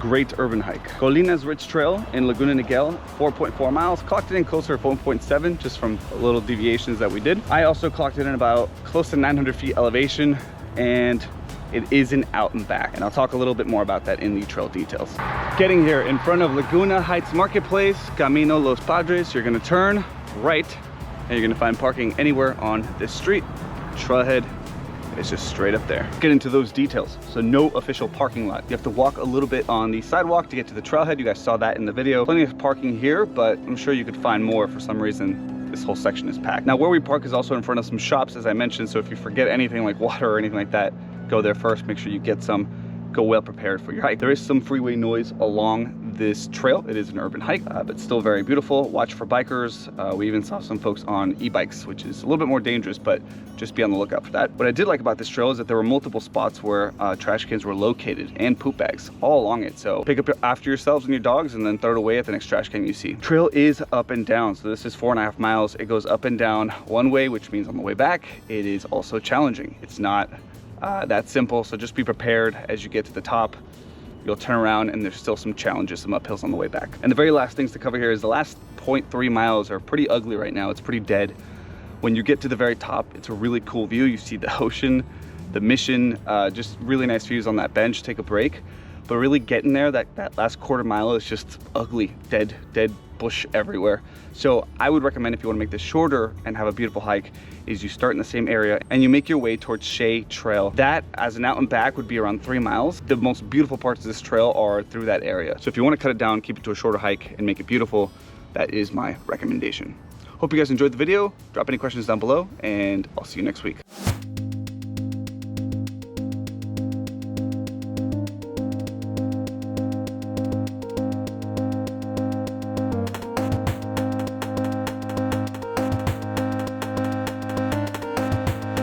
great urban hike. Colinas Ridge Trail in Laguna Niguel, 4.4 miles. Clocked it in closer to 4.7 just from little deviations that we did. I also clocked it in about close to 900 feet elevation, and it is an out and back. And I'll talk a little bit more about that in the trail details. Getting here in front of Laguna Heights Marketplace, Camino Los Padres, you're gonna turn right and you're gonna find parking anywhere on this street. Trailhead is just straight up there. Get into those details. So no official parking lot. You have to walk a little bit on the sidewalk to get to the trailhead. You guys saw that in the video. Plenty of parking here, but I'm sure you could find more. For some reason, this whole section is packed. Now where we park is also in front of some shops, as I mentioned. So if you forget anything like water or anything like that, go there first. Make sure you get some. Go well prepared for your hike. There is some freeway noise along this trail. It is an urban hike, but still very beautiful. Watch for bikers. We even saw some folks on e-bikes, which is a little bit more dangerous, but just be on the lookout for that. What I did like about this trail is that there were multiple spots where trash cans were located and poop bags all along it. So pick up after yourselves and your dogs and then throw it away at the next trash can you see. Trail is up and down. So this is 4.5 miles. It goes up and down one way, which means on the way back, it is also challenging. It's not that simple, so just be prepared. As you get to the top, you'll turn around and there's still some challenges, some uphills on the way back. And the very last things to cover here is the last 0.3 miles are pretty ugly right now. It's pretty dead. When you get to the very top, it's a really cool view. You see the ocean, the mission, just really nice views on that bench. Take a break, but really getting there, that last quarter mile is just ugly, dead bush everywhere. So I would recommend, if you want to make this shorter and have a beautiful hike, is you start in the same area and you make your way towards 𝐥𝐤𝐤 Trail. That, as an out and back, would be around 3 miles. The most beautiful parts of this trail are through that area. So if you want to cut it down, keep it to a shorter hike and make it beautiful, that is my recommendation. Hope you guys enjoyed the video. Drop any questions down below and I'll see you next week.